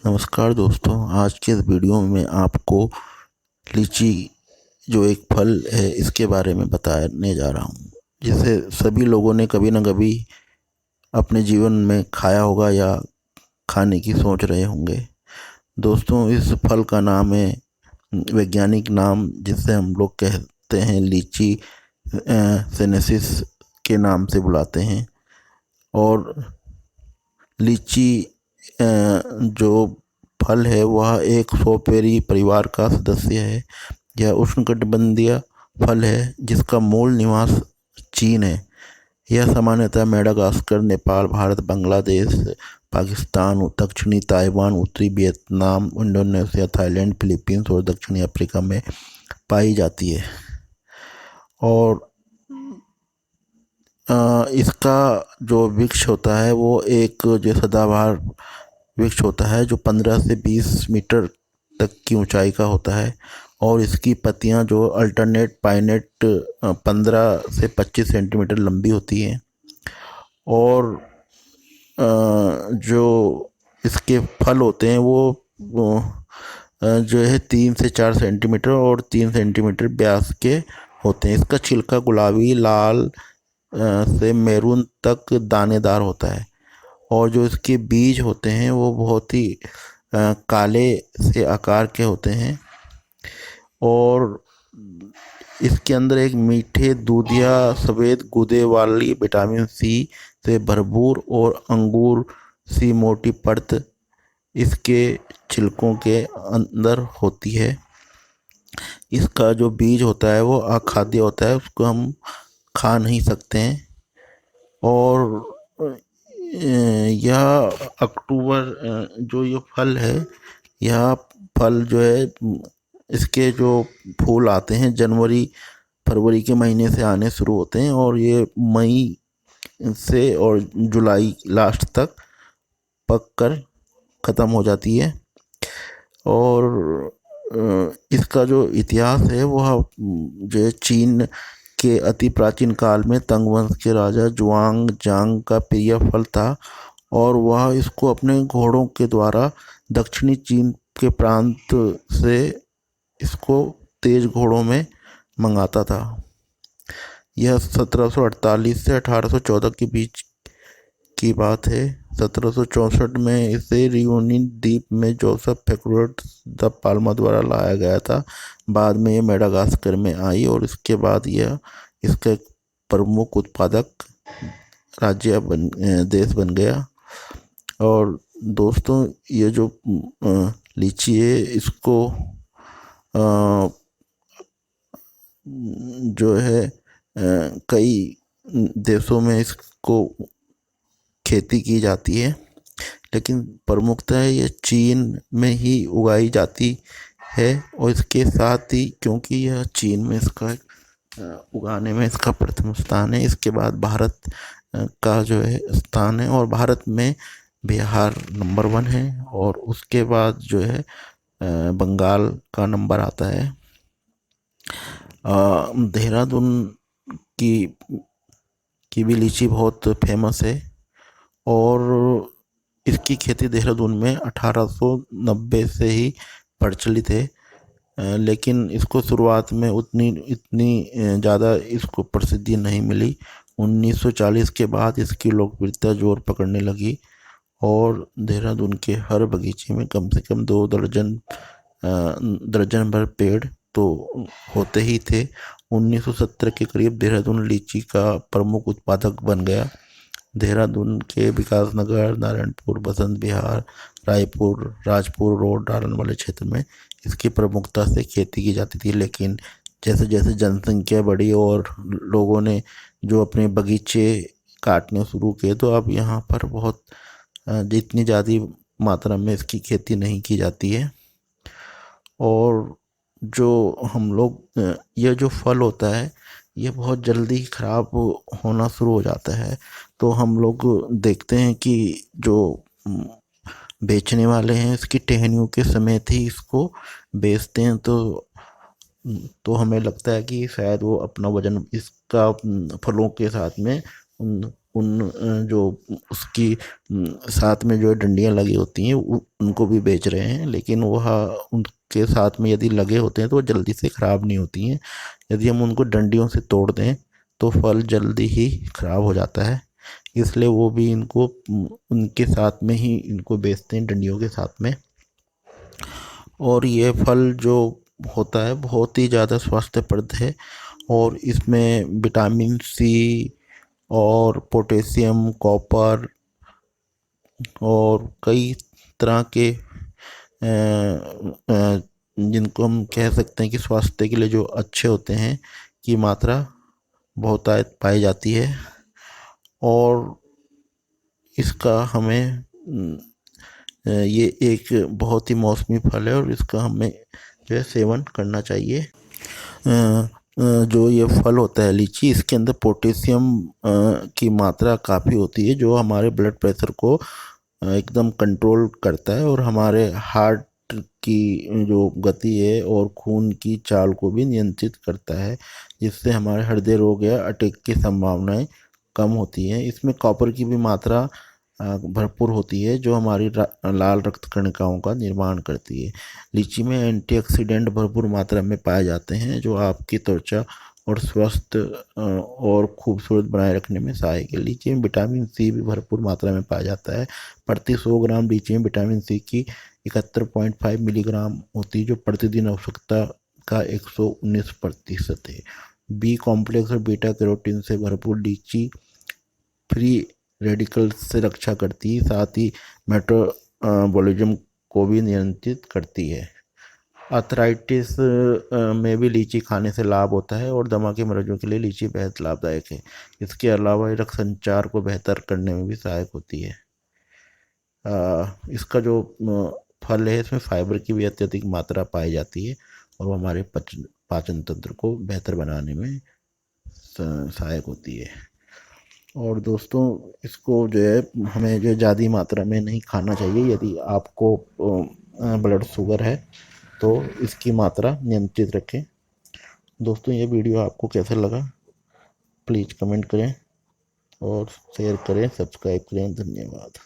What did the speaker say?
नमस्कार दोस्तों, आज के इस वीडियो में मैं आपको लीची जो एक फल है इसके बारे में बताने जा रहा हूँ, जिसे सभी लोगों ने कभी ना कभी अपने जीवन में खाया होगा या खाने की सोच रहे होंगे। दोस्तों, इस फल का नाम है, वैज्ञानिक नाम जिसे हम लोग कहते हैं लीची सेनेसिस के नाम से बुलाते हैं। और लीची जो फल है वह एक सौपेरी परिवार का सदस्य है। यह उष्णकटिबंधीय फल है जिसका मूल निवास चीन है। यह सामान्यतः मेडागास्कर, नेपाल, भारत, बांग्लादेश, पाकिस्तान, दक्षिणी ताइवान, उत्तरी वियतनाम, इंडोनेशिया, थाईलैंड, फिलीपींस और दक्षिणी अफ्रीका में पाई जाती है। और इसका जो वृक्ष होता है वो एक जो सदाबहार वृक्ष होता है जो 15 से 20 मीटर तक की ऊंचाई का होता है। और इसकी पत्तियां जो अल्टरनेट पाइनेट 15 से 25 सेंटीमीटर लंबी होती हैं। और जो इसके फल होते हैं वो जो है 3 से 4 सेंटीमीटर और 3 सेंटीमीटर व्यास के होते हैं। इसका छिलका गुलाबी लाल से मैरून तक दानेदार होता है। और जो इसके बीज होते हैं वो बहुत ही काले से आकार के होते हैं। और इसके अंदर एक मीठे दूधिया सफ़ेद गूदे वाली विटामिन सी से भरपूर और अंगूर सी मोटी परत इसके छिलकों के अंदर होती है। इसका जो बीज होता है वो अखाद्य होता है, उसको हम खा नहीं सकते हैं। और यह अक्टूबर जो ये फल है, यह फल जो है इसके जो फूल आते हैं जनवरी फरवरी के महीने से आने शुरू होते हैं और ये मई से और जुलाई लास्ट तक पक कर ख़त्म हो जाती है। और इसका जो इतिहास है वह जो है चीन के अति प्राचीन काल में तंग वंश के राजा जुआंग जांग का प्रिय फल था। और वह इसको अपने घोड़ों के द्वारा दक्षिणी चीन के प्रांत से इसको तेज घोड़ों में मंगाता था। यह 1748 से 1814 के बीच की बात है। 1764 में इसे रियूनियन द्वीप में जोसेफ फैक्टरेट द पाल्मा द्वारा लाया गया था। बाद में ये मेडागास्कर में आई और इसके बाद यह इसका एक प्रमुख उत्पादक देश बन गया। और दोस्तों, ये जो लीची है इसको जो है कई देशों में इसको खेती की जाती है, लेकिन प्रमुखतः ये चीन में ही उगाई जाती है। और इसके साथ ही क्योंकि यह चीन में इसका उगाने में इसका प्रथम स्थान है, इसके बाद भारत का जो है स्थान है। और भारत में बिहार नंबर 1 है और उसके बाद जो है बंगाल का नंबर आता है। देहरादून की भी लीची बहुत फेमस है। और इसकी खेती देहरादून में 1890 से ही प्रचलित है। लेकिन इसको शुरुआत में इतनी ज़्यादा इसको प्रसिद्धि नहीं मिली। 1940 के बाद इसकी लोकप्रियता जोर पकड़ने लगी और देहरादून के हर बगीचे में कम से कम 2 दर्जन भर पेड़ तो होते ही थे। 1970 के करीब देहरादून लीची का प्रमुख उत्पादक बन गया। देहरादून के विकासनगर, नारायणपुर, बसंत विहार, रायपुर, राजपुर रोड, डालन वाले क्षेत्र में इसकी प्रमुखता से खेती की जाती थी। लेकिन जैसे जैसे जनसंख्या बढ़ी और लोगों ने जो अपने बगीचे काटने शुरू किए तो अब यहाँ पर बहुत जितनी ज़्यादा मात्रा में इसकी खेती नहीं की जाती है। और जो हम लोग यह जो फल होता है ये बहुत जल्दी ख़राब होना शुरू हो जाता है। तो हम लोग देखते हैं कि जो बेचने वाले हैं इसकी टहनियों के समेत ही इसको बेचते हैं। तो हमें लगता है कि शायद वो अपना वजन इसका फलों के साथ में उन उन जो उसकी साथ में जो डंडियाँ लगी होती हैं उनको भी बेच रहे हैं, लेकिन वह उनके साथ में यदि लगे होते हैं तो वो जल्दी से ख़राब नहीं होती हैं। यदि हम उनको डंडियों से तोड़ दें तो फल जल्दी ही ख़राब हो जाता है, इसलिए वो भी इनको उनके साथ में ही इनको बेचते हैं, डंडियों के साथ में। और ये फल जो होता है बहुत ही ज़्यादा स्वास्थ्यप्रद है, और इसमें विटामिन सी और पोटेशियम, कॉपर और कई तरह के जिनको हम कह सकते हैं कि स्वास्थ्य के लिए जो अच्छे होते हैं की मात्रा बहुत पाई जाती है। और इसका हमें ये एक बहुत ही मौसमी फल है और इसका हमें जो है सेवन करना चाहिए। जो ये फल होता है लीची, इसके अंदर पोटेशियम की मात्रा काफ़ी होती है, जो हमारे ब्लड प्रेशर को एकदम कंट्रोल करता है और हमारे हार्ट की जो गति है और खून की चाल को भी नियंत्रित करता है, जिससे हमारे हृदय रोग या अटैक की संभावनाएं कम होती हैं। इसमें कॉपर की भी मात्रा भरपूर होती है, जो हमारी लाल रक्त कणिकाओं का निर्माण करती है। लीची में एंटीऑक्सीडेंट भरपूर मात्रा में पाए जाते हैं, जो आपकी त्वचा और स्वस्थ और खूबसूरत बनाए रखने में सहायक है। लीची में विटामिन सी भी भरपूर मात्रा में पाया जाता है। प्रति 100 ग्राम लीची में विटामिन सी की 71.5 मिलीग्राम होती है, जो प्रतिदिन आवश्यकता का 119% है। बी कॉम्प्लेक्स और बीटा कैरोटीन से भरपूर लीची फ्री रेडिकल्स से रक्षा करती है, साथ ही मेटाबॉलिज्म को भी नियंत्रित करती है। अर्थराइटिस में भी लीची खाने से लाभ होता है और दमा के मरीजों के लिए लीची बेहद लाभदायक है। इसके अलावा ये रक्त संचार को बेहतर करने में भी सहायक होती है। इसका जो फल है इसमें फाइबर की भी अत्यधिक मात्रा पाई जाती है और वो हमारे पाचन तंत्र को बेहतर बनाने में सहायक होती है। और दोस्तों, इसको जो है हमें जो ज़्यादा मात्रा में नहीं खाना चाहिए। यदि आपको ब्लड शुगर है तो इसकी मात्रा नियंत्रित रखें। दोस्तों, ये वीडियो आपको कैसा लगा प्लीज़ कमेंट करें और शेयर करें, सब्सक्राइब करें। धन्यवाद।